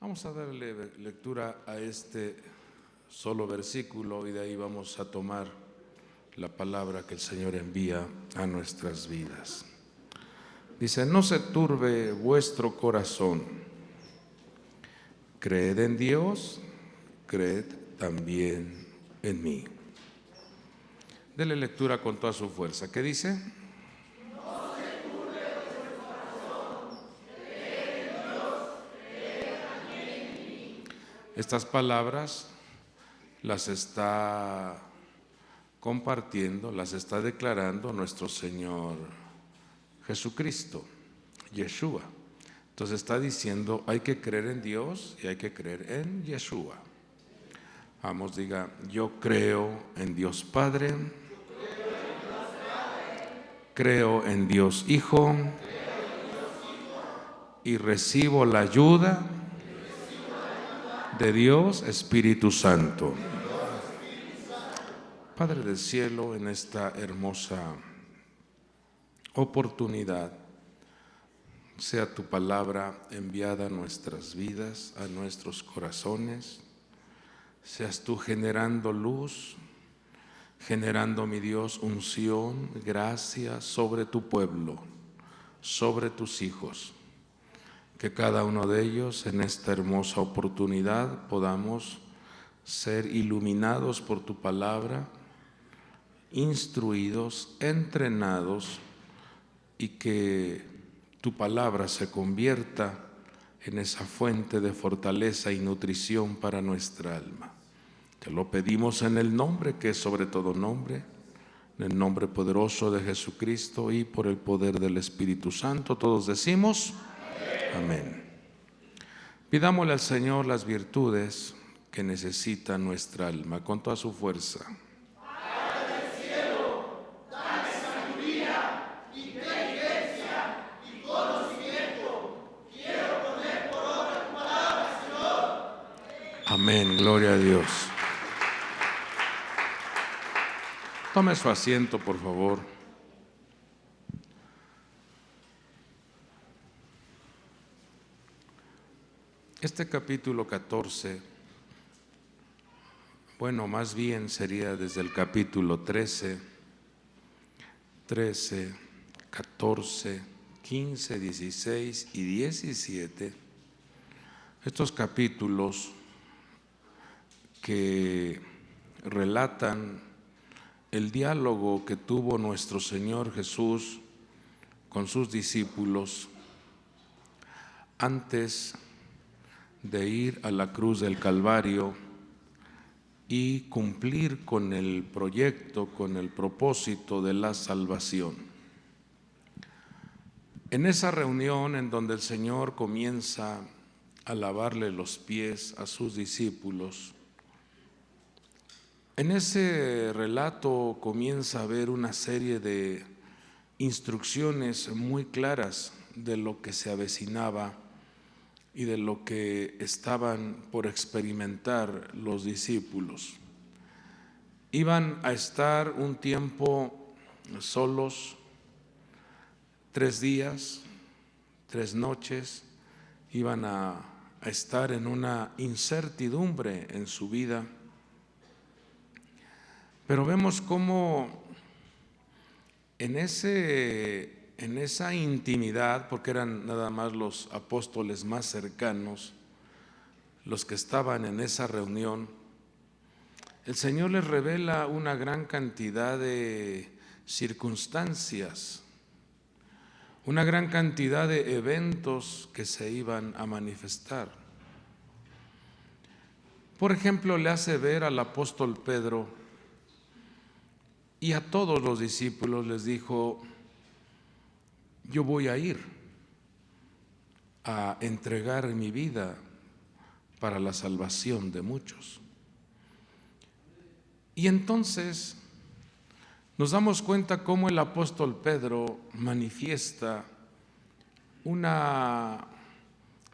Vamos a darle lectura a este solo versículo y de ahí vamos a tomar la palabra que el Señor envía a nuestras vidas. Dice: no se turbe vuestro corazón, creed en Dios, creed también en mí. Dele lectura con toda su fuerza. ¿Qué dice? Estas palabras las está compartiendo, las está declarando nuestro Señor Jesucristo, Yeshua. Entonces está diciendo, hay que creer en Dios y hay que creer en Yeshua. Vamos, diga: yo creo en Dios Padre, creo en Dios Hijo y recibo la ayuda de Dios Espíritu Santo. Padre del cielo, en esta hermosa oportunidad, sea tu palabra enviada a nuestras vidas, a nuestros corazones. Seas tú generando luz, generando, mi Dios, unción, gracia sobre tu pueblo, sobre tus hijos. Que cada uno de ellos en esta hermosa oportunidad podamos ser iluminados por tu palabra, instruidos, entrenados, y que tu palabra se convierta en esa fuente de fortaleza y nutrición para nuestra alma. Te lo pedimos en el nombre que es sobre todo nombre, en el nombre poderoso de Jesucristo y por el poder del Espíritu Santo. Todos decimos amén. Pidámosle al Señor las virtudes que necesita nuestra alma con toda su fuerza. Padre del cielo, dame sabiduría, inteligencia y conocimiento. Quiero poner por obra tu palabra, Señor. Amén, gloria a Dios. Tome su asiento, por favor. Este capítulo 14, bueno, más bien sería desde el capítulo 13, 14, 15, 16 y 17. Estos capítulos que relatan el diálogo que tuvo nuestro Señor Jesús con sus discípulos antes de ir a la cruz del Calvario y cumplir con el proyecto, con el propósito de la salvación. En esa reunión en donde el Señor comienza a lavarle los pies a sus discípulos, en ese relato comienza a haber una serie de instrucciones muy claras de lo que se avecinaba y de lo que estaban por experimentar los discípulos. Iban a estar un tiempo solos, 3 días, 3 noches, iban a estar en una incertidumbre en su vida. Pero vemos cómo en esa intimidad, porque eran nada más los apóstoles más cercanos los que estaban en esa reunión, el Señor les revela una gran cantidad de circunstancias, una gran cantidad de eventos que se iban a manifestar. Por ejemplo, le hace ver al apóstol Pedro y a todos los discípulos, les dijo: yo voy a ir a entregar mi vida para la salvación de muchos. Y entonces nos damos cuenta cómo el apóstol Pedro manifiesta una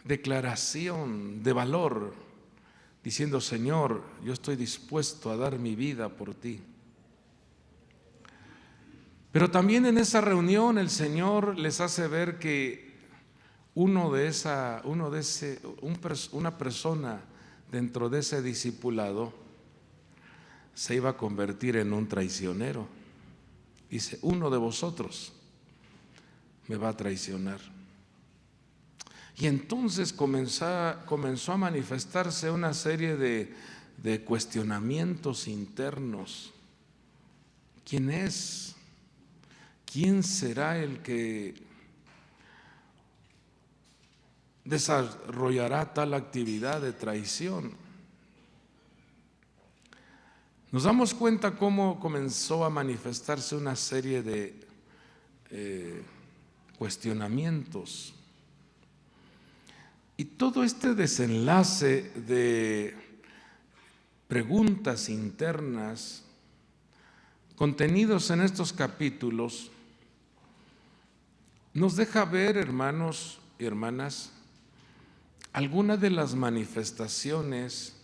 declaración de valor, diciendo: Señor, yo estoy dispuesto a dar mi vida por ti. Pero también en esa reunión el Señor les hace ver que una persona dentro de ese discipulado se iba a convertir en un traicionero. Dice, uno de vosotros me va a traicionar. Y entonces comenzó a manifestarse una serie de cuestionamientos internos. ¿Quién es? ¿Quién será el que desarrollará tal actividad de traición? Nos damos cuenta cómo comenzó a manifestarse una serie de cuestionamientos. Y todo este desenlace de preguntas internas contenidos en estos capítulos nos deja ver, hermanos y hermanas, algunas de las manifestaciones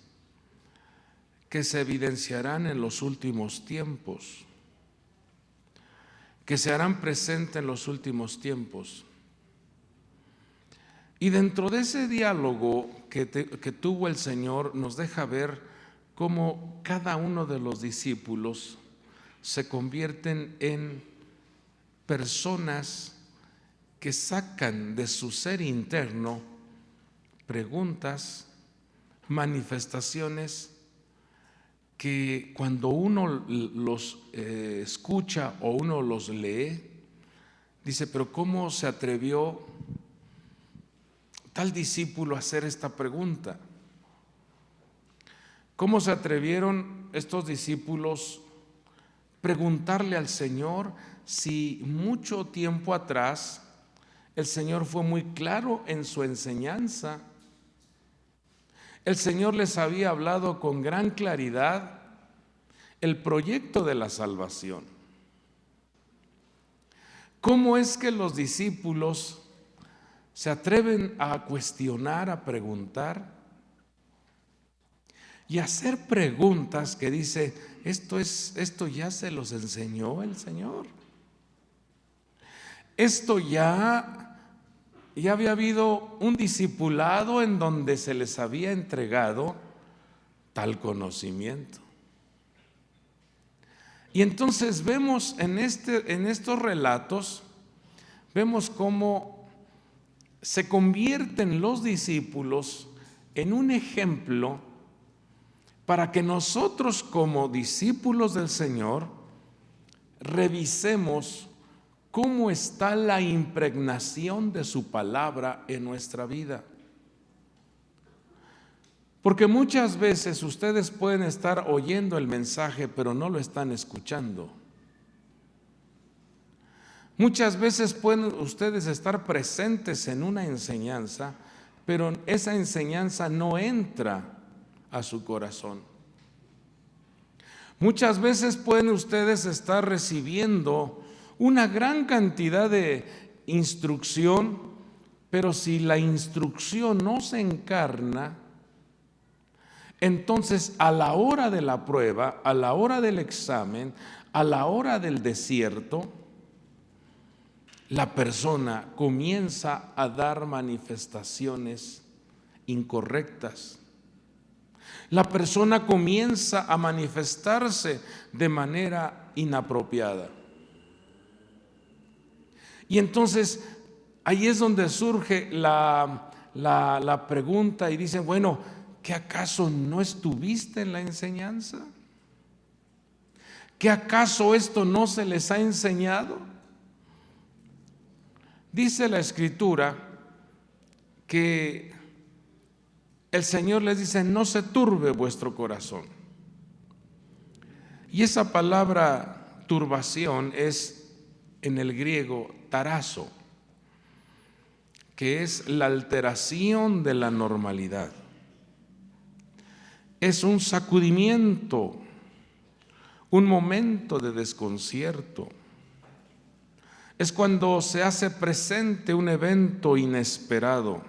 que se evidenciarán en los últimos tiempos, que se harán presentes en los últimos tiempos. Y dentro de ese diálogo que tuvo el Señor, nos deja ver cómo cada uno de los discípulos se convierten en personas que sacan de su ser interno preguntas, manifestaciones que cuando uno los escucha o uno los lee, dice, pero ¿cómo se atrevió tal discípulo a hacer esta pregunta? ¿Cómo se atrevieron estos discípulos a preguntarle al Señor si mucho tiempo atrás el Señor fue muy claro en su enseñanza? El Señor les había hablado con gran claridad el proyecto de la salvación. ¿Cómo es que los discípulos se atreven a cuestionar, a preguntar y a hacer preguntas que dice, esto ya se los enseñó el Señor? Esto ya había habido un discipulado en donde se les había entregado tal conocimiento. Y entonces vemos en estos relatos, vemos cómo se convierten los discípulos en un ejemplo para que nosotros como discípulos del Señor revisemos cómo está la impregnación de su palabra en nuestra vida. Porque muchas veces ustedes pueden estar oyendo el mensaje, pero no lo están escuchando. Muchas veces pueden ustedes estar presentes en una enseñanza, pero esa enseñanza no entra a su corazón. Muchas veces pueden ustedes estar recibiendo una gran cantidad de instrucción, pero si la instrucción no se encarna, entonces a la hora de la prueba, a la hora del examen, a la hora del desierto, la persona comienza a dar manifestaciones incorrectas. La persona comienza a manifestarse de manera inapropiada. Y entonces ahí es donde surge la pregunta y dicen, bueno, ¿qué acaso no estuviste en la enseñanza? ¿Qué acaso esto no se les ha enseñado? Dice la Escritura que el Señor les dice, no se turbe vuestro corazón. Y esa palabra turbación es en el griego tarazo, que es la alteración de la normalidad. Es un sacudimiento, un momento de desconcierto. Es cuando se hace presente un evento inesperado.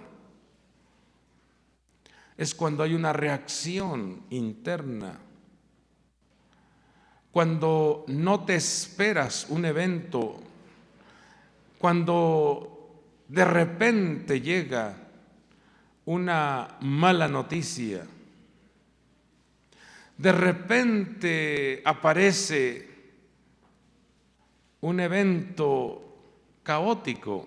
Es cuando hay una reacción interna. Cuando no te esperas un evento, cuando de repente llega una mala noticia, de repente aparece un evento caótico,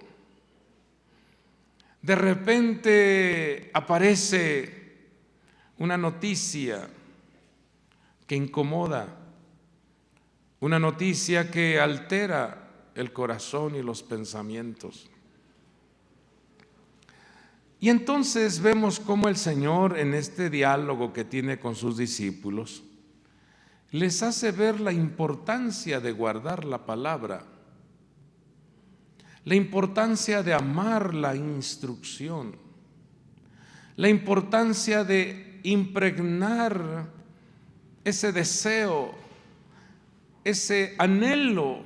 de repente aparece una noticia que incomoda, una noticia que altera el corazón y los pensamientos. Y entonces vemos cómo el Señor, en este diálogo que tiene con sus discípulos, les hace ver la importancia de guardar la palabra, la importancia de amar la instrucción, la importancia de impregnar ese deseo, ese anhelo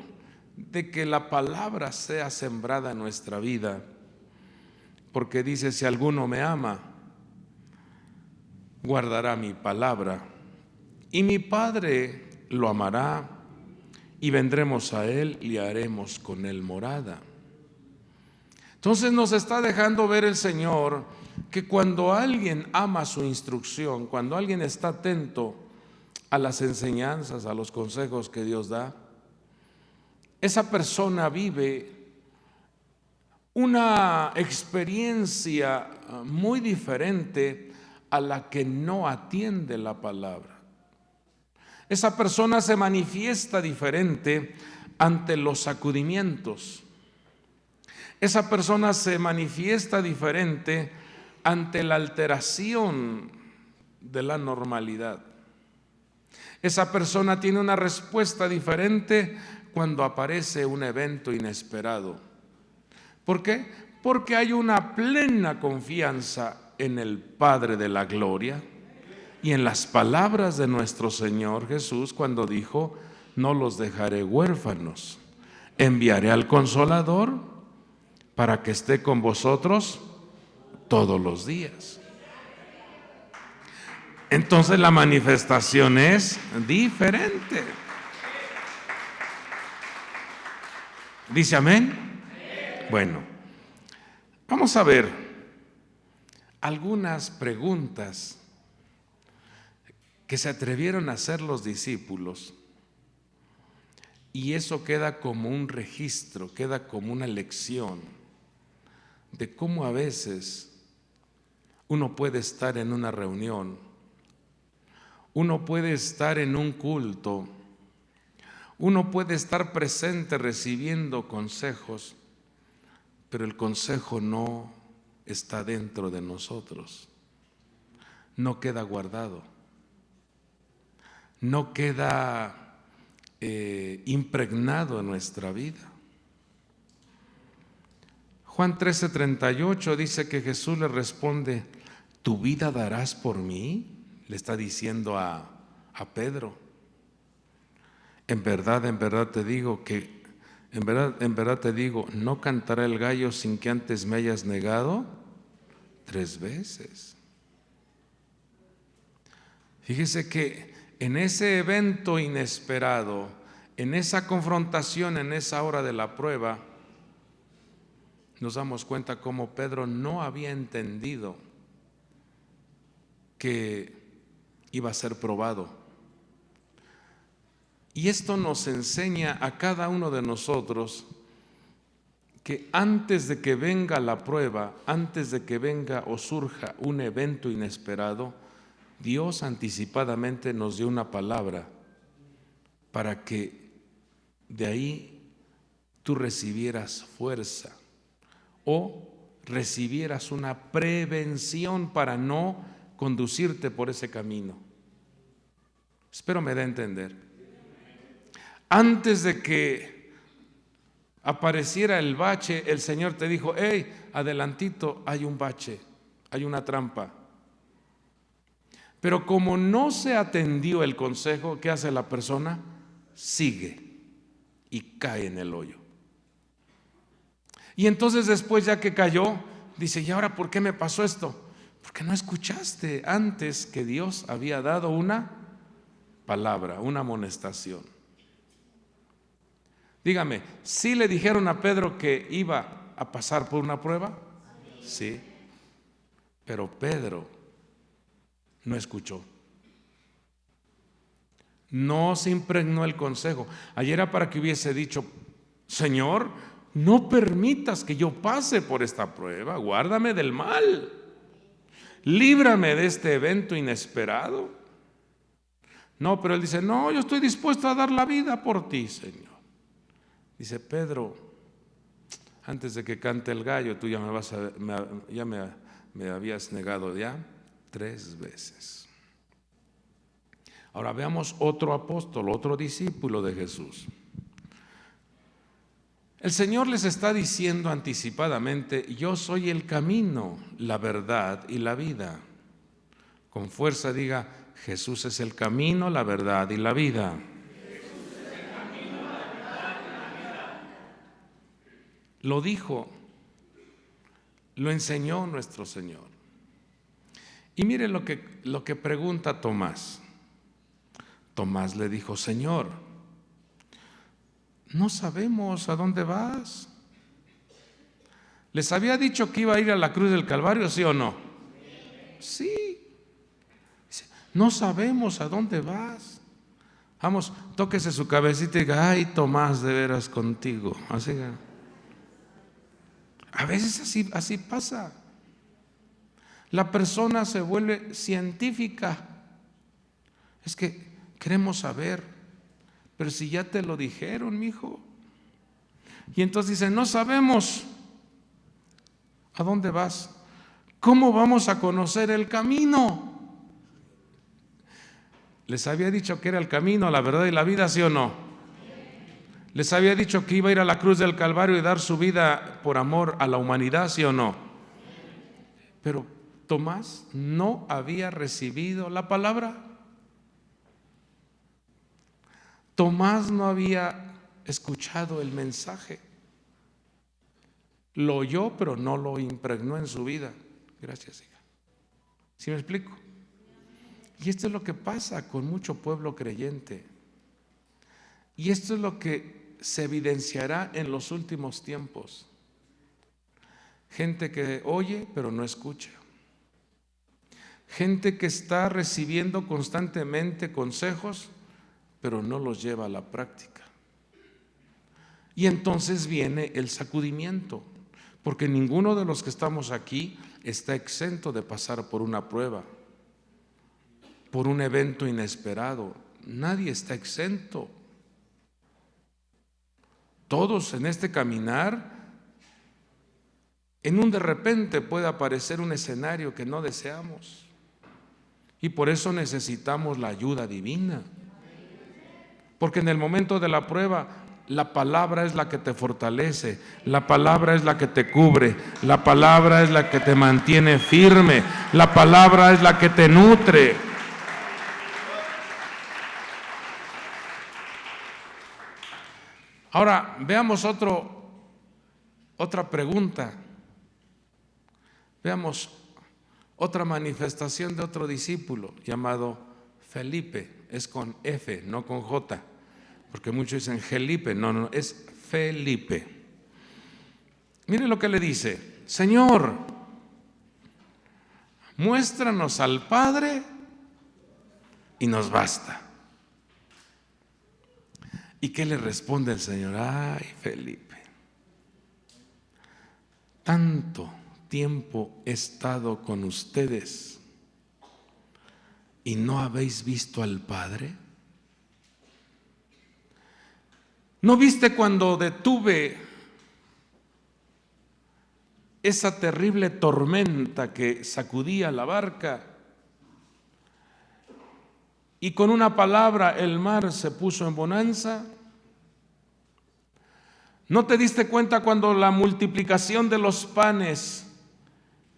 de que la palabra sea sembrada en nuestra vida. Porque dice, si alguno me ama, guardará mi palabra, y mi Padre lo amará, y vendremos a él y haremos con él morada. Entonces nos está dejando ver el Señor que cuando alguien ama su instrucción, cuando alguien está atento a las enseñanzas, a los consejos que Dios da, esa persona vive una experiencia muy diferente a la que no atiende la palabra. Esa persona se manifiesta diferente ante los sacudimientos. Esa persona se manifiesta diferente ante la alteración de la normalidad. Esa persona tiene una respuesta diferente cuando aparece un evento inesperado. ¿Por qué? Porque hay una plena confianza en el Padre de la gloria y en las palabras de nuestro Señor Jesús cuando dijo, no los dejaré huérfanos, enviaré al Consolador para que esté con vosotros todos los días. Entonces la manifestación es diferente. ¿Dice amén? Bueno, vamos a ver algunas preguntas que se atrevieron a hacer los discípulos, y eso queda como un registro, queda como una lección de cómo a veces uno puede estar en una reunión, uno puede estar en un culto, uno puede estar presente recibiendo consejos, pero el consejo no está dentro de nosotros, no queda guardado, no queda impregnado en nuestra vida. Juan 13:38 dice que Jesús le responde, ¿tu vida darás por mí? Le está diciendo a Pedro. En verdad te digo que en verdad te digo, no cantará el gallo sin que antes me hayas negado 3 veces. Fíjese que en ese evento inesperado, en esa confrontación, en esa hora de la prueba, nos damos cuenta cómo Pedro no había entendido que iba a ser probado. Y esto nos enseña a cada uno de nosotros que antes de que venga la prueba, antes de que venga o surja un evento inesperado, Dios anticipadamente nos dio una palabra para que de ahí tú recibieras fuerza o recibieras una prevención para no conducirte por ese camino. Espero me dé a entender. Antes de que apareciera el bache, el Señor te dijo, hey, adelantito hay un bache, hay una trampa. Pero como no se atendió el consejo, ¿qué hace la persona? Sigue y cae en el hoyo. Y entonces después, ya que cayó, dice, ¿y ahora por qué me pasó esto? Porque no escuchaste antes que Dios había dado una palabra, una amonestación. Dígame, ¿sí le dijeron a Pedro que iba a pasar por una prueba? Sí. Pero Pedro no escuchó. No se impregnó el consejo. Ayer era para que hubiese dicho: Señor, no permitas que yo pase por esta prueba, guárdame del mal, líbrame de este evento inesperado. No, pero él dice: no, yo estoy dispuesto a dar la vida por ti, Señor. Dice: Pedro, antes de que cante el gallo, tú ya me habías negado ya 3 veces. Ahora veamos otro apóstol, otro discípulo de Jesús. El Señor les está diciendo anticipadamente: yo soy el camino, la verdad y la vida. Con fuerza diga: Jesús es el camino, la verdad y la vida. Jesús es el camino, la verdad y la vida. Lo dijo, lo enseñó nuestro Señor. Y mire lo que pregunta Tomás. Tomás le dijo: Señor, no sabemos a dónde vas. ¿Les había dicho que iba a ir a la cruz del Calvario, sí o no? Sí. No sabemos a dónde vas. Vamos, tóquese su cabecita y diga: ay, Tomás, de veras contigo. Así, a veces así pasa. La persona se vuelve científica. Es que queremos saber, pero si ya te lo dijeron, mijo. Y entonces dice: no sabemos a dónde vas. ¿Cómo vamos a conocer el camino? ¿Les había dicho que era el camino, la verdad y la vida, sí o no? ¿Les había dicho que iba a ir a la cruz del Calvario y dar su vida por amor a la humanidad, sí o no? Pero Tomás no había recibido la palabra. Tomás no había escuchado el mensaje. Lo oyó, pero no lo impregnó en su vida. Gracias, hija. ¿Sí me explico? Y esto es lo que pasa con mucho pueblo creyente. Y esto es lo que se evidenciará en los últimos tiempos. Gente que oye, pero no escucha. Gente que está recibiendo constantemente consejos, pero no los lleva a la práctica. Y entonces viene el sacudimiento, porque ninguno de los que estamos aquí está exento de pasar por una prueba, por un evento inesperado. Nadie está exento. Todos en este caminar, en un de repente puede aparecer un escenario que no deseamos. Y por eso necesitamos la ayuda divina. Porque en el momento de la prueba, la palabra es la que te fortalece, la palabra es la que te cubre, la palabra es la que te mantiene firme, la palabra es la que te nutre. Ahora, veamos otra pregunta. Veamos otra manifestación de otro discípulo llamado Felipe. Es con F, no con J, porque muchos dicen Felipe. No, es Felipe. Mire lo que le dice: Señor, muéstranos al Padre y nos basta. ¿Y qué le responde el Señor? Ay, Felipe, tanto tiempo he estado con ustedes y no habéis visto al Padre. ¿No viste cuando detuve esa terrible tormenta que sacudía la barca y con una palabra el mar se puso en bonanza? ¿No te diste cuenta cuando la multiplicación de los panes,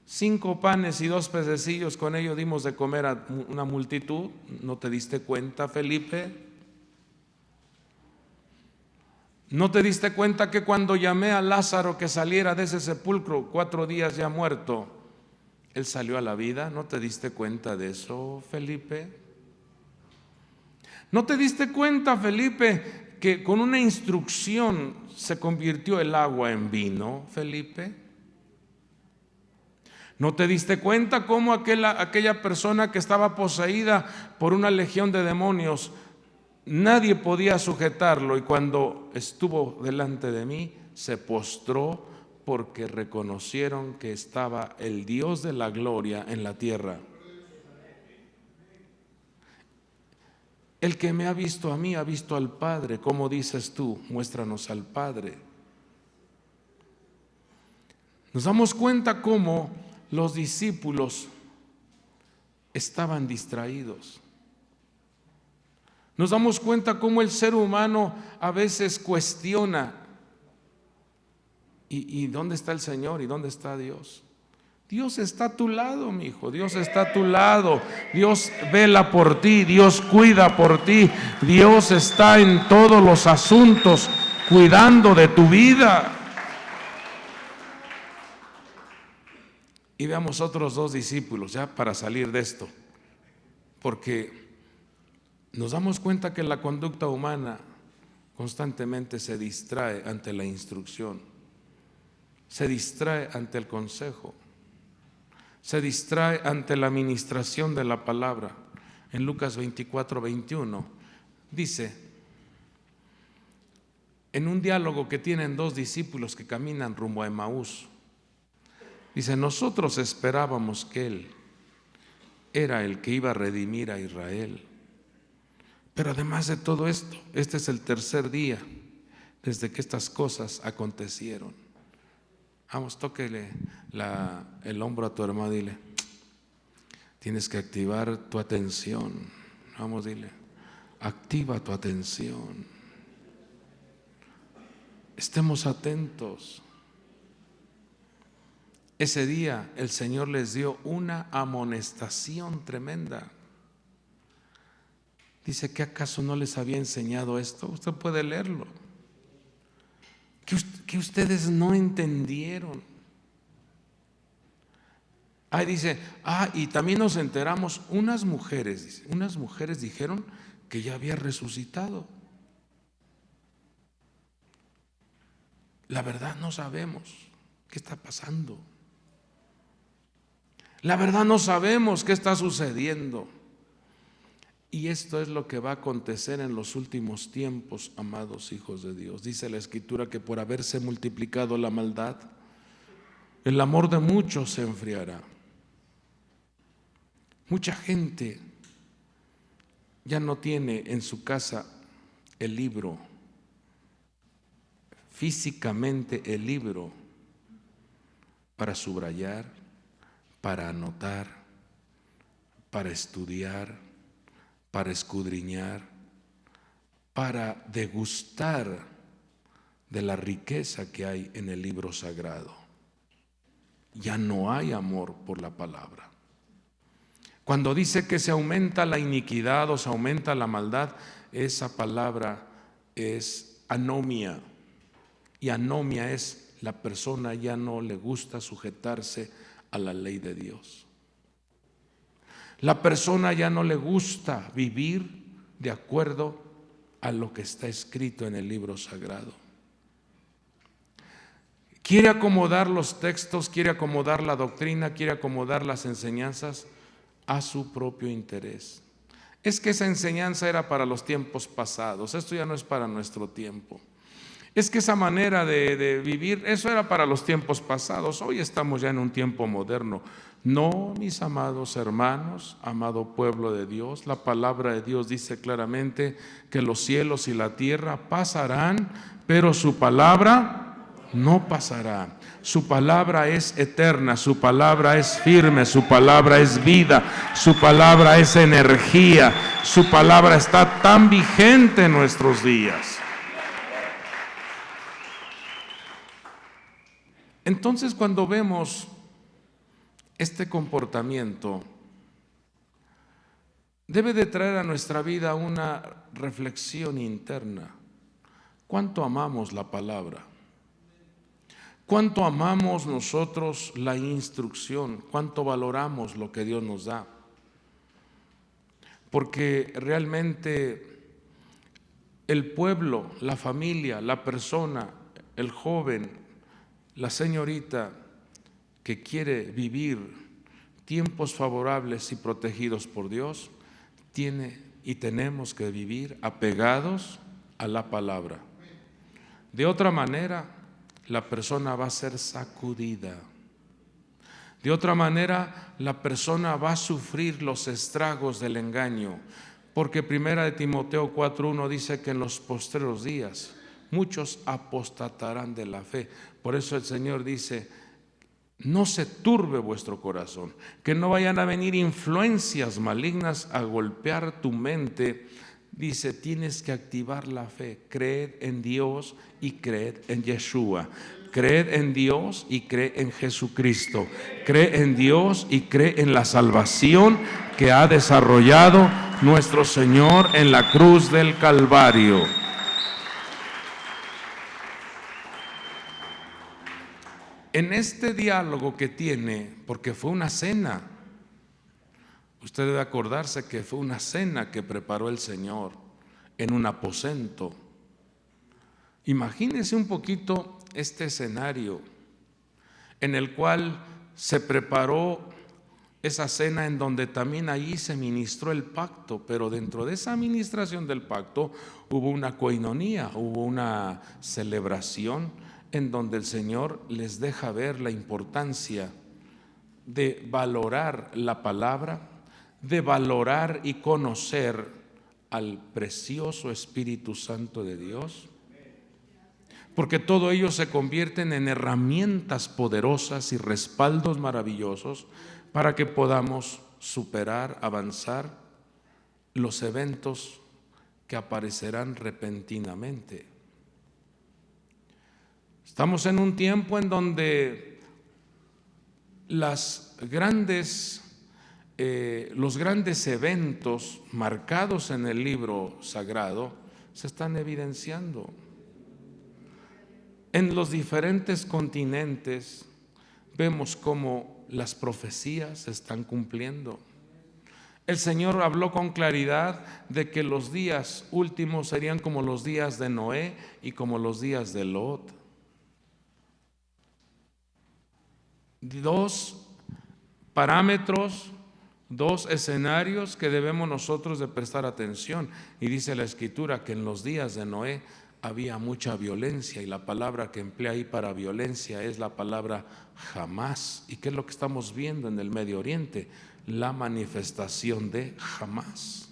5 panes y 2 pececillos, con ello dimos de comer a una multitud? ¿No te diste cuenta, Felipe? ¿No te diste cuenta que cuando llamé a Lázaro que saliera de ese sepulcro 4 días ya muerto, él salió a la vida? ¿No te diste cuenta de eso, Felipe? ¿No te diste cuenta, Felipe, que con una instrucción se convirtió el agua en vino, Felipe? ¿No te diste cuenta cómo aquella persona que estaba poseída por una legión de demonios, nadie podía sujetarlo, y cuando estuvo delante de mí se postró porque reconocieron que estaba el Dios de la gloria en la tierra? El que me ha visto a mí ha visto al Padre. ¿Cómo dices tú? Muéstranos al Padre. Nos damos cuenta cómo los discípulos estaban distraídos. Nos damos cuenta cómo el ser humano a veces cuestiona: ¿y dónde está el Señor? ¿Y dónde está Dios? Dios está a tu lado, mi hijo. Dios está a tu lado. Dios vela por ti. Dios cuida por ti. Dios está en todos los asuntos cuidando de tu vida. Y veamos otros dos discípulos, ya para salir de esto, porque nos damos cuenta que la conducta humana constantemente se distrae ante la instrucción, se distrae ante el consejo, se distrae ante la administración de la palabra. En Lucas 24:21 dice, en un diálogo que tienen dos discípulos que caminan rumbo a Emaús, dice: nosotros esperábamos que Él era el que iba a redimir a Israel. Pero además de todo esto, este es el tercer día desde que estas cosas acontecieron. Vamos, tóquele el hombro a tu hermano, dile: tienes que activar tu atención. Vamos, dile: activa tu atención. Estemos atentos. Ese día el Señor les dio una amonestación tremenda. Dice: ¿que acaso no les había enseñado esto? Usted puede leerlo. Que ustedes no entendieron. Ahí dice: y también nos enteramos, unas mujeres dijeron que ya había resucitado. La verdad no sabemos qué está pasando. La verdad no sabemos qué está sucediendo. Y esto es lo que va a acontecer en los últimos tiempos, amados hijos de Dios. Dice la Escritura que por haberse multiplicado la maldad, el amor de muchos se enfriará. Mucha gente ya no tiene en su casa el libro, físicamente el libro, para subrayar, para anotar, para estudiar, para escudriñar, para degustar de la riqueza que hay en el libro sagrado. Ya no hay amor por la palabra. Cuando dice que se aumenta la iniquidad o se aumenta la maldad, esa palabra es anomia. Y anomia es: la persona ya no le gusta sujetarse a la ley de Dios. La persona ya no le gusta vivir de acuerdo a lo que está escrito en el libro sagrado. Quiere acomodar los textos, quiere acomodar la doctrina, quiere acomodar las enseñanzas a su propio interés. Es que esa enseñanza era para los tiempos pasados, esto ya no es para nuestro tiempo. Es que esa manera de vivir, eso era para los tiempos pasados, hoy estamos ya en un tiempo moderno. No, mis amados hermanos, amado pueblo de Dios, la palabra de Dios dice claramente que los cielos y la tierra pasarán, pero su palabra no pasará. Su palabra es eterna, su palabra es firme, su palabra es vida, su palabra es energía, su palabra está tan vigente en nuestros días. Entonces, cuando vemos este comportamiento, debe de traer a nuestra vida una reflexión interna. ¿Cuánto amamos la palabra? ¿Cuánto amamos nosotros la instrucción? ¿Cuánto valoramos lo que Dios nos da? Porque realmente el pueblo, la familia, la persona, el joven, la señorita que quiere vivir tiempos favorables y protegidos por Dios, tiene y tenemos que vivir apegados a la palabra. De otra manera, la persona va a ser sacudida. De otra manera, la persona va a sufrir los estragos del engaño, porque 1 Timoteo 4:1 dice que en los postreros días muchos apostatarán de la fe. Por eso el Señor dice: no se turbe vuestro corazón, que no vayan a venir influencias malignas a golpear tu mente. Dice, tienes que activar la fe. Creed en Dios y creed en Yeshua. Creed en Dios y cree en Jesucristo. Cree en Dios y cree en la salvación que ha desarrollado nuestro Señor en la cruz del Calvario. En este diálogo que tiene, porque fue una cena, usted debe acordarse que fue una cena que preparó el Señor en un aposento. Imagínese un poquito este escenario en el cual se preparó esa cena, en donde también allí se ministró el pacto, pero dentro de esa administración del pacto hubo una coinonía, hubo una celebración en donde el Señor les deja ver la importancia de valorar la palabra, de valorar y conocer al precioso Espíritu Santo de Dios, porque todo ello se convierten en herramientas poderosas y respaldos maravillosos para que podamos superar, avanzar los eventos que aparecerán repentinamente. Estamos en un tiempo en donde los grandes eventos marcados en el libro sagrado se están evidenciando. En los diferentes continentes vemos cómo las profecías se están cumpliendo. El Señor habló con claridad de que los días últimos serían como los días de Noé y como los días de Lot. Dos parámetros, dos escenarios que debemos nosotros de prestar atención. Y dice la Escritura que en los días de Noé había mucha violencia, y la palabra que emplea ahí para violencia es la palabra Hamás. ¿Y qué es lo que estamos viendo en el Medio Oriente? La manifestación de Hamás,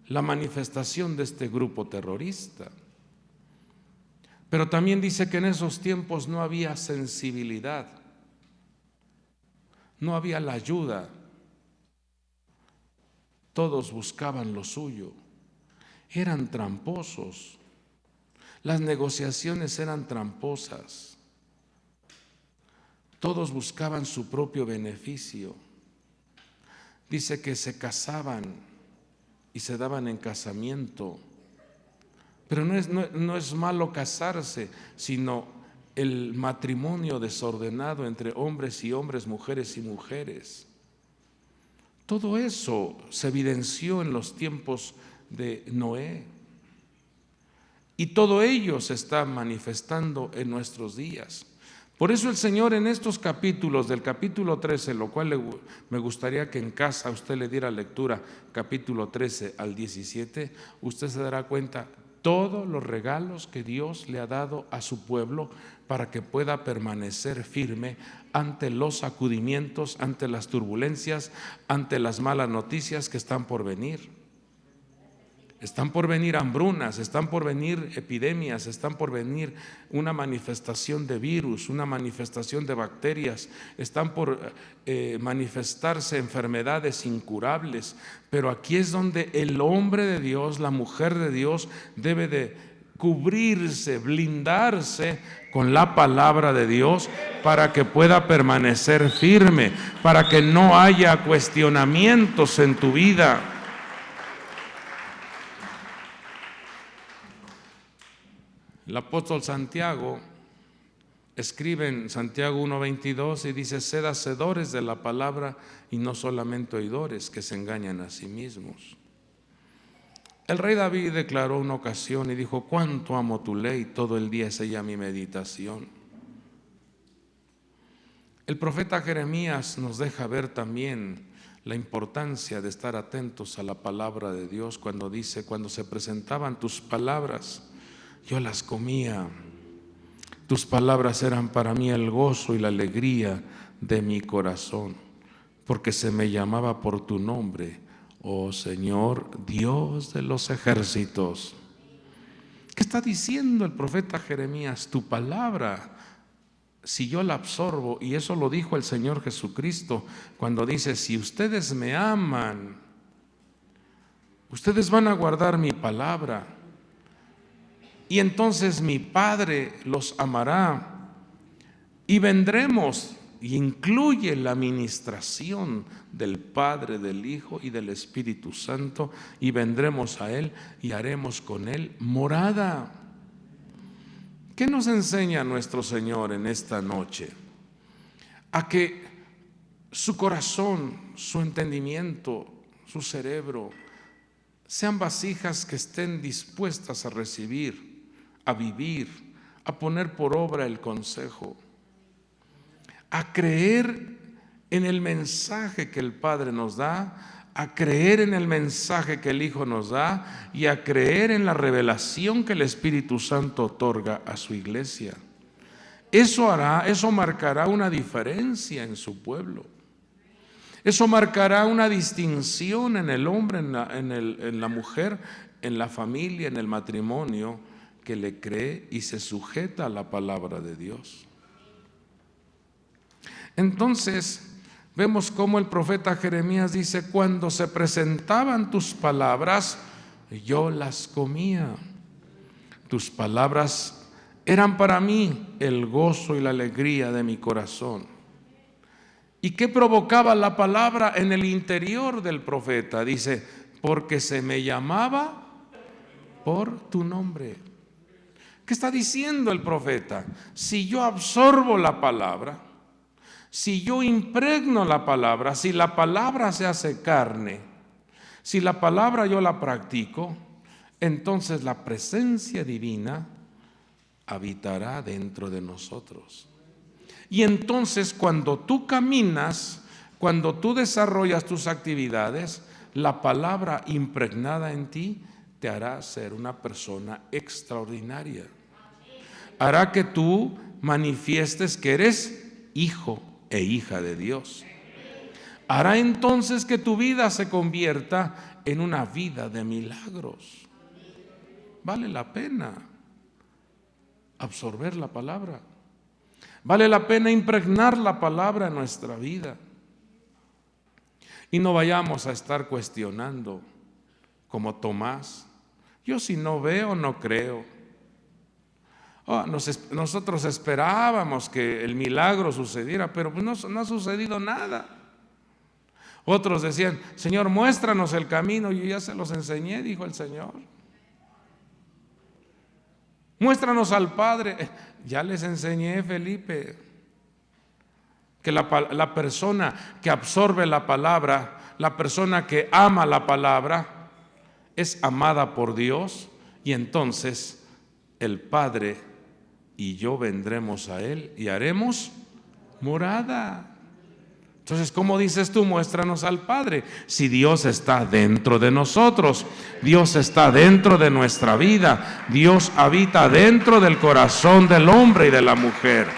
la manifestación de este grupo terrorista. Pero también dice que en esos tiempos no había sensibilidad, no había la ayuda, todos buscaban lo suyo, eran tramposos, las negociaciones eran tramposas, todos buscaban su propio beneficio. Dice que se casaban y se daban en casamiento. Pero no es malo casarse, sino el matrimonio desordenado entre hombres y hombres, mujeres y mujeres. Todo eso se evidenció en los tiempos de Noé. Y todo ello se está manifestando en nuestros días. Por eso el Señor en estos capítulos, del capítulo 13, lo cual me gustaría que en casa usted le diera lectura, capítulo 13 al 17, usted se dará cuenta todos los regalos que Dios le ha dado a su pueblo para que pueda permanecer firme ante los sacudimientos, ante las turbulencias, ante las malas noticias que están por venir. Están por venir hambrunas, están por venir epidemias, están por venir una manifestación de virus, una manifestación de bacterias, están por manifestarse enfermedades incurables. Pero aquí es donde el hombre de Dios, la mujer de Dios, debe de cubrirse, blindarse con la palabra de Dios para que pueda permanecer firme, para que no haya cuestionamientos en tu vida. El apóstol Santiago escribe en Santiago 1:22 y dice: sed hacedores de la palabra y no solamente oidores, que se engañan a sí mismos. El rey David declaró una ocasión y dijo: cuánto amo tu ley, todo el día es ella mi meditación. El profeta Jeremías nos deja ver también la importancia de estar atentos a la palabra de Dios cuando dice: cuando se presentaban tus palabras, yo las comía. Tus palabras eran para mí el gozo y la alegría de mi corazón, porque se me llamaba por tu nombre, oh Señor, Dios de los ejércitos. ¿Qué está diciendo el profeta Jeremías? Tu palabra, si yo la absorbo, y eso lo dijo el Señor Jesucristo cuando dice: si ustedes me aman, ustedes van a guardar mi palabra, y entonces mi Padre los amará, y vendremos, y incluye la ministración del Padre, del Hijo y del Espíritu Santo, y vendremos a Él y haremos con Él morada. ¿Qué nos enseña nuestro Señor en esta noche? A que su corazón, su entendimiento, su cerebro sean vasijas que estén dispuestas a recibir, a vivir, a poner por obra el consejo, a creer en el mensaje que el Padre nos da, a creer en el mensaje que el Hijo nos da y a creer en la revelación que el Espíritu Santo otorga a su iglesia. Eso marcará una diferencia en su pueblo. Eso marcará una distinción en el hombre, en la mujer, en la familia, en el matrimonio, que le cree y se sujeta a la palabra de Dios. Entonces, vemos cómo el profeta Jeremías dice: cuando se presentaban tus palabras, yo las comía. Tus palabras eran para mí el gozo y la alegría de mi corazón. ¿Y qué provocaba la palabra en el interior del profeta? Dice: porque se me llamaba por tu nombre. ¿Qué está diciendo el profeta? Si yo absorbo la palabra, si yo impregno la palabra, si la palabra se hace carne, si la palabra yo la practico, entonces la presencia divina habitará dentro de nosotros. Y entonces cuando tú caminas, cuando tú desarrollas tus actividades, la palabra impregnada en ti te hará ser una persona extraordinaria. Hará que tú manifiestes que eres hijo e hija de Dios. Hará entonces que tu vida se convierta en una vida de milagros. Vale la pena absorber la palabra. Vale la pena impregnar la palabra en nuestra vida. Y no vayamos a estar cuestionando como Tomás: yo si no veo, no creo. Nosotros esperábamos que el milagro sucediera, pero no ha sucedido nada. Otros decían: Señor, muéstranos el camino. Yo ya se los enseñé, dijo el Señor. Muéstranos al Padre. Ya les enseñé, Felipe, que la persona que absorbe la palabra, la persona que ama la palabra, es amada por Dios, y entonces el Padre y yo vendremos a Él y haremos morada. Entonces, ¿cómo dices tú? Muéstranos al Padre. Si Dios está dentro de nosotros, Dios está dentro de nuestra vida, Dios habita dentro del corazón del hombre y de la mujer.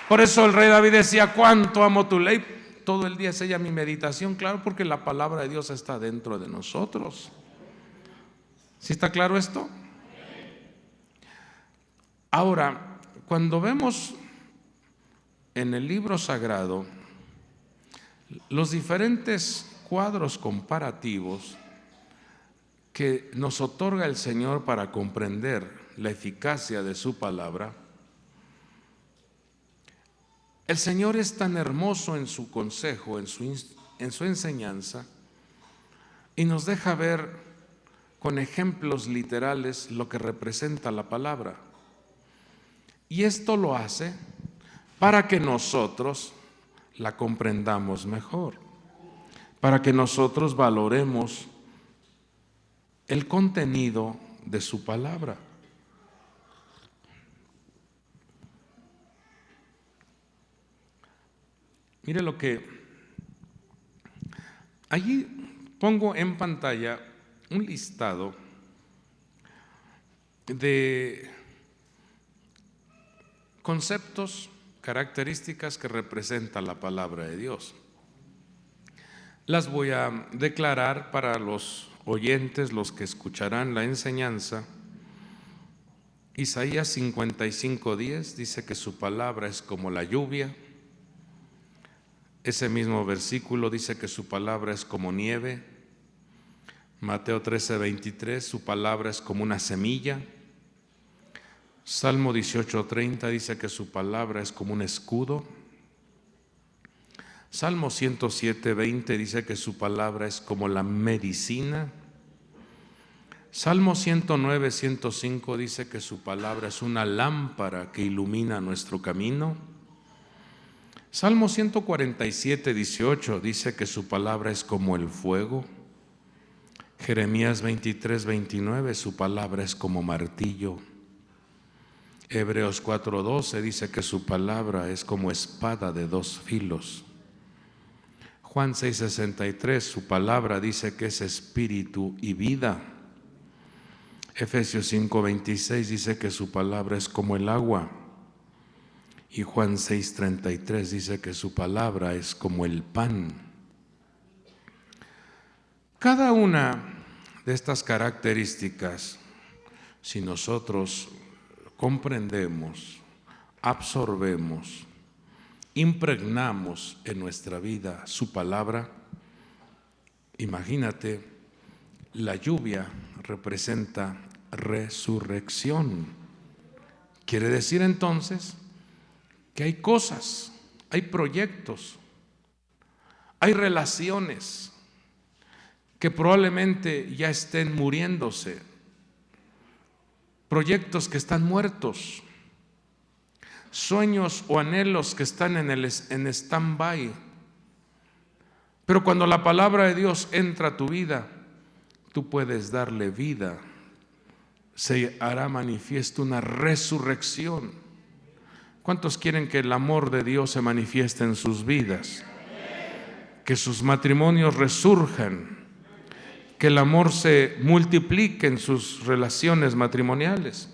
Por eso el rey David decía: cuánto amo tu ley, todo el día es ella mi meditación. Claro, porque la palabra de Dios está dentro de nosotros. ¿Sí está claro esto? Ahora, cuando vemos en el libro sagrado los diferentes cuadros comparativos que nos otorga el Señor para comprender la eficacia de su palabra, el Señor es tan hermoso en su consejo, en su enseñanza, y nos deja ver con ejemplos literales lo que representa la palabra. Y esto lo hace para que nosotros la comprendamos mejor, para que nosotros valoremos el contenido de su palabra. Mire lo que allí pongo en pantalla, un listado de conceptos, características que representa la palabra de Dios. Las voy a declarar para los oyentes, los que escucharán la enseñanza. Isaías 55:10 dice que su palabra es como la lluvia. Ese mismo versículo dice que su palabra es como nieve. Mateo 13:23, su palabra es como una semilla. Salmo 18:30 dice que su palabra es como un escudo. Salmo 107:20 dice que su palabra es como la medicina. Salmo 109:105 dice que su palabra es una lámpara que ilumina nuestro camino. Salmo 147:18 dice que su palabra es como el fuego. Jeremías 23:29, su palabra es como martillo. Hebreos 4:12 dice que su palabra es como espada de dos filos. Juan 6:63, su palabra dice que es espíritu y vida. Efesios 5:26 dice que su palabra es como el agua. Y Juan 6:33 dice que su palabra es como el pan. Cada una de estas características, si nosotros comprendemos, absorbemos, impregnamos en nuestra vida su palabra, imagínate, la lluvia representa resurrección. Quiere decir entonces que hay cosas, hay proyectos, hay relaciones que probablemente ya estén muriéndose, proyectos que están muertos, sueños o anhelos que están en stand-by. Pero cuando la palabra de Dios entra a tu vida, tú puedes darle vida. Se hará manifiesto una resurrección. ¿Cuántos quieren que el amor de Dios se manifieste en sus vidas? Que sus matrimonios resurjan, que el amor se multiplique en sus relaciones matrimoniales.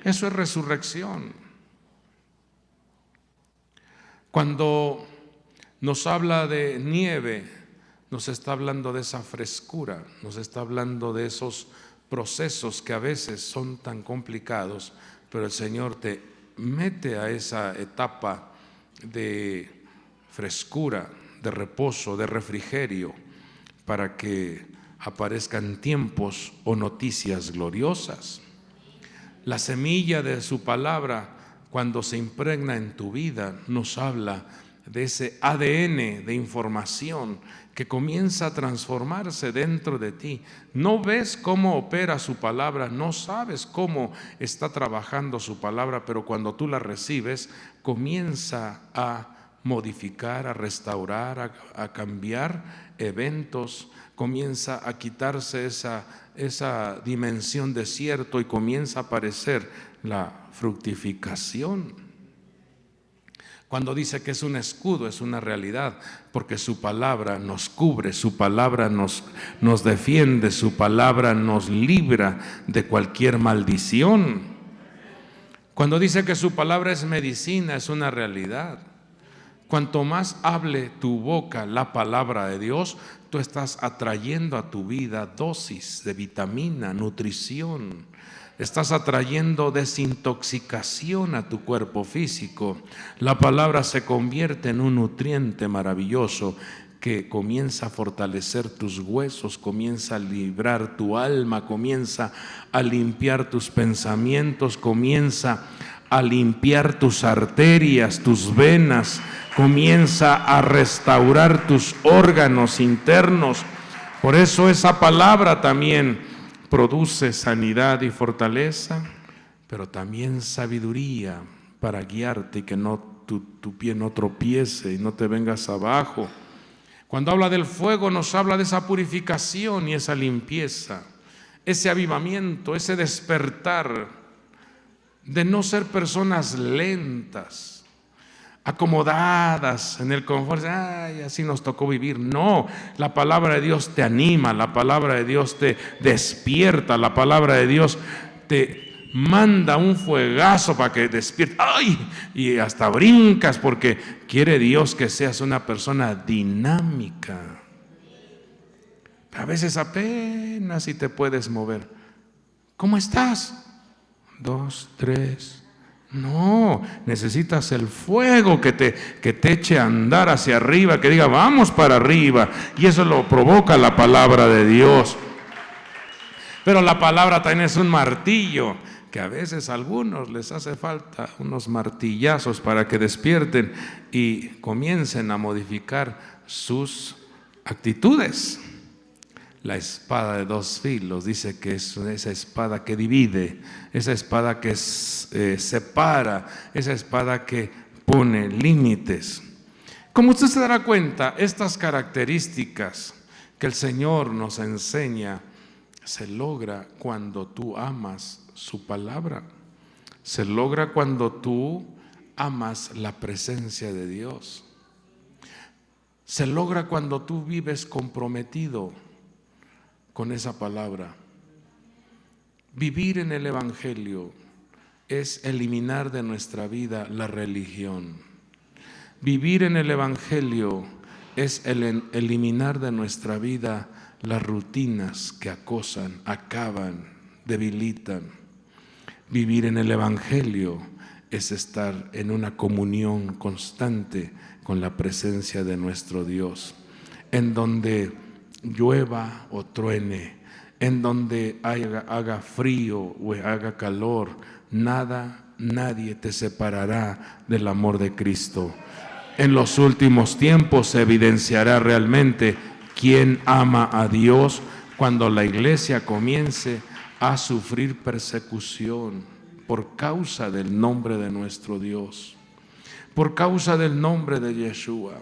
Eso es resurrección. Cuando nos habla de nieve, nos está hablando de esa frescura, nos está hablando de esos procesos que a veces son tan complicados, pero el Señor te mete a esa etapa de frescura, de reposo, de refrigerio, para que aparezcan tiempos o noticias gloriosas. La semilla de su palabra, cuando se impregna en tu vida, nos habla de ese ADN de información que comienza a transformarse dentro de ti. No ves cómo opera su palabra, no sabes cómo está trabajando su palabra, pero cuando tú la recibes, comienza a modificar, a restaurar, a cambiar eventos, comienza a quitarse esa dimensión desierto y comienza a aparecer la fructificación. Cuando dice que es un escudo, es una realidad, porque su palabra nos cubre, su palabra nos defiende, su palabra nos libra de cualquier maldición. Cuando dice que su palabra es medicina, es una realidad. Cuanto más hable tu boca la palabra de Dios, tú estás atrayendo a tu vida dosis de vitamina, nutrición. Estás atrayendo desintoxicación a tu cuerpo físico. La palabra se convierte en un nutriente maravilloso que comienza a fortalecer tus huesos, comienza a librar tu alma, comienza a limpiar tus pensamientos, comienza a limpiar tus arterias, tus venas, comienza a restaurar tus órganos internos. Por eso esa palabra también produce sanidad y fortaleza, pero también sabiduría para guiarte y que tu pie no tropiece y no te vengas abajo. Cuando habla del fuego nos habla de esa purificación y esa limpieza, ese avivamiento, ese despertar de no ser personas lentas, acomodadas en el confort. Ay, así nos tocó vivir. No, la palabra de Dios te anima, la palabra de Dios te despierta, la palabra de Dios te manda un fuegazo para que despiertes. ¡Ay! Y hasta brincas porque quiere Dios que seas una persona dinámica. A veces apenas si te puedes mover. ¿Cómo estás? 2, 3. No, necesitas el fuego que te eche a andar hacia arriba, que diga vamos para arriba. Y eso lo provoca la palabra de Dios. Pero la palabra también es un martillo, que a veces a algunos les hace falta unos martillazos para que despierten y comiencen a modificar sus actitudes. La espada de dos filos dice que es esa espada que divide, esa espada que separa, esa espada que pone límites. Como usted se dará cuenta, estas características que el Señor nos enseña se logra cuando tú amas su palabra. Se logra cuando tú amas la presencia de Dios. Se logra cuando tú vives comprometido con esa palabra. Vivir en el Evangelio es eliminar de nuestra vida la religión. Vivir en el Evangelio es eliminar de nuestra vida las rutinas que acosan, acaban, debilitan. Vivir en el Evangelio es estar en una comunión constante con la presencia de nuestro Dios, en donde llueva o truene, en donde haga frío o haga calor, nadie te separará del amor de Cristo. En los últimos tiempos se evidenciará realmente quién ama a Dios cuando la iglesia comience a sufrir persecución por causa del nombre de nuestro Dios, por causa del nombre de Yeshua.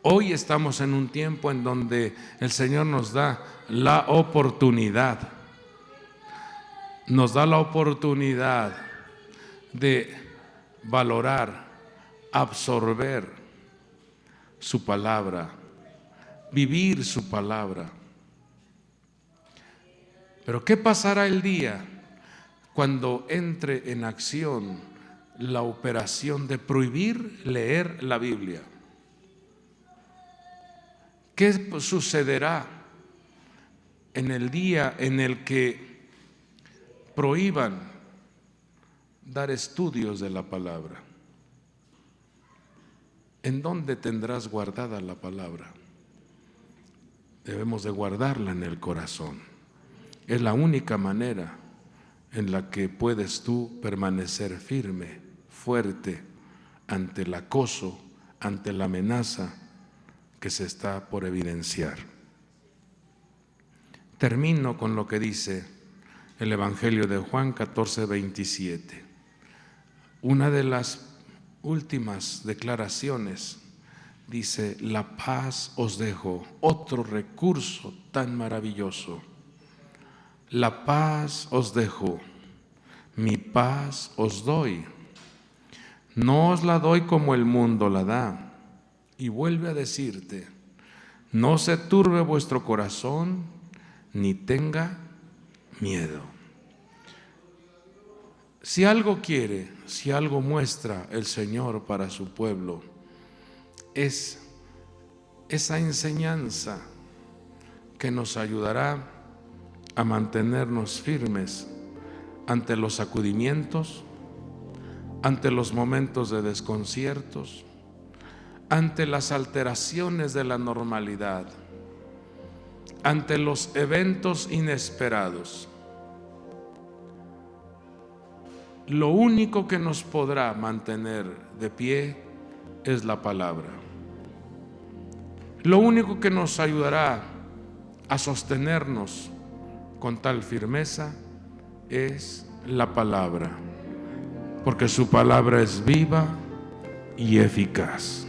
Hoy estamos en un tiempo en donde el Señor nos da la oportunidad, de valorar, absorber su palabra, vivir su palabra. Pero ¿qué pasará el día cuando entre en acción la operación de prohibir leer la Biblia? ¿Qué sucederá en el día en el que prohíban dar estudios de la palabra? ¿En dónde tendrás guardada la palabra? Debemos de guardarla en el corazón. Es la única manera en la que puedes tú permanecer firme, fuerte ante el acoso, ante la amenaza que se está por evidenciar. Termino con lo que dice el Evangelio de Juan 14:27. Una de las últimas declaraciones dice: la paz os dejo, otro recurso tan maravilloso. La paz os dejo, mi paz os doy. No os la doy como el mundo la da. Y vuelve a decirte: no se turbe vuestro corazón, ni tenga miedo. Si algo quiere, si algo muestra el Señor para su pueblo, es esa enseñanza que nos ayudará a mantenernos firmes ante los sacudimientos, ante los momentos de desconciertos, ante las alteraciones de la normalidad, ante los eventos inesperados. Lo único que nos podrá mantener de pie es la palabra. Lo único que nos ayudará a sostenernos con tal firmeza es la palabra, porque su palabra es viva y eficaz.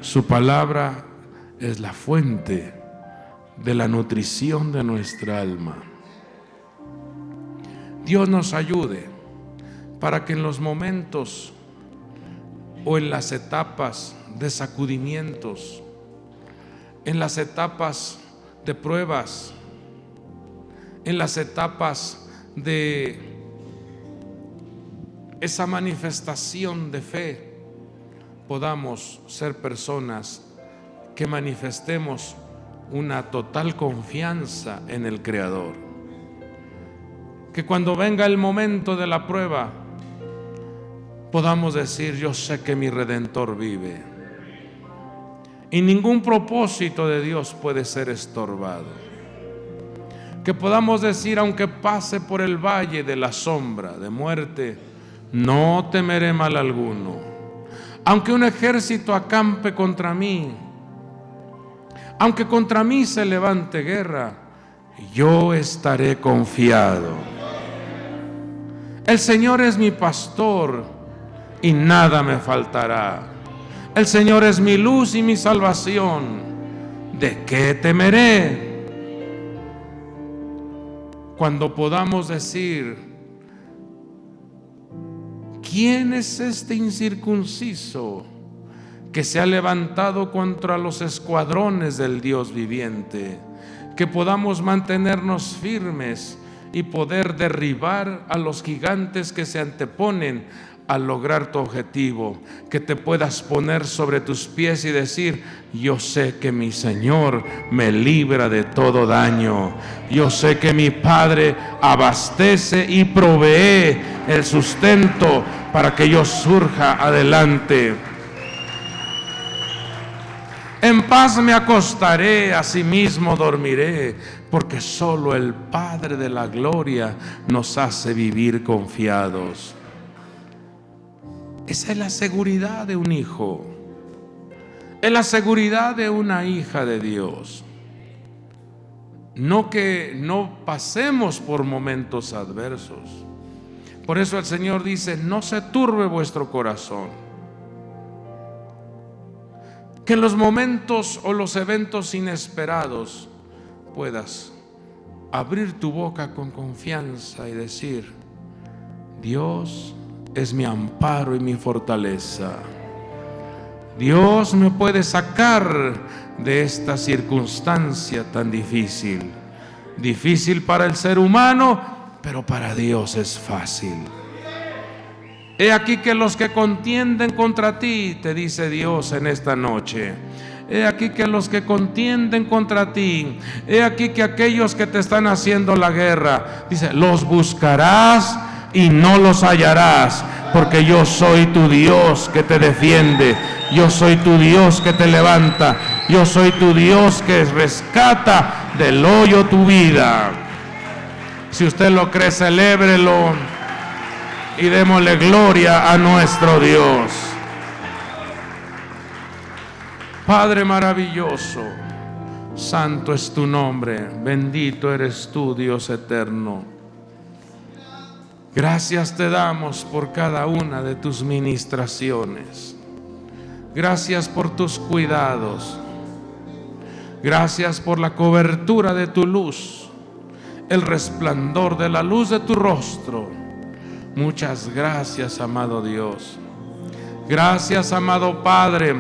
Su palabra es la fuente de la nutrición de nuestra alma. Dios nos ayude para que en los momentos o en las etapas de sacudimientos, en las etapas de pruebas, en las etapas de esa manifestación de fe, podamos ser personas que manifestemos una total confianza en el Creador. Que cuando venga el momento de la prueba, podamos decir: yo sé que mi Redentor vive. Y ningún propósito de Dios puede ser estorbado. Que podamos decir: aunque pase por el valle de la sombra de muerte, no temeré mal alguno. Aunque un ejército acampe contra mí, aunque contra mí se levante guerra, yo estaré confiado. El Señor es mi pastor y nada me faltará. El Señor es mi luz y mi salvación. ¿De qué temeré? Cuando podamos decir: ¿quién es este incircunciso que se ha levantado contra los escuadrones del Dios viviente? Que podamos mantenernos firmes y poder derribar a los gigantes que se anteponen al lograr tu objetivo. Que te puedas poner sobre tus pies y decir: yo sé que mi Señor me libra de todo daño. Yo sé que mi Padre abastece y provee el sustento para que yo surja adelante. En paz me acostaré, asimismo dormiré, porque solo el Padre de la gloria nos hace vivir confiados. Esa es la seguridad de un hijo, es la seguridad de una hija de Dios. No que no pasemos por momentos adversos. Por eso el Señor dice: no se turbe vuestro corazón. Que en los momentos o los eventos inesperados puedas abrir tu boca con confianza y decir: Dios es mi amparo y mi fortaleza. Dios me puede sacar de esta circunstancia tan difícil. Difícil para el ser humano, pero para Dios es fácil. He aquí que los que contienden contra ti, te dice Dios en esta noche. He aquí que los que contienden contra ti, he aquí que aquellos que te están haciendo la guerra, dice: los buscarás y no los hallarás, porque yo soy tu Dios que te defiende. Yo soy tu Dios que te levanta. Yo soy tu Dios que rescata del hoyo tu vida. Si usted lo cree, celébrelo y démosle gloria a nuestro Dios. Padre maravilloso, santo es tu nombre, bendito eres tú, Dios eterno. Gracias te damos por cada una de tus ministraciones. Gracias por tus cuidados. Gracias por la cobertura de tu luz, el resplandor de la luz de tu rostro. Muchas gracias, amado Dios. Gracias, amado Padre.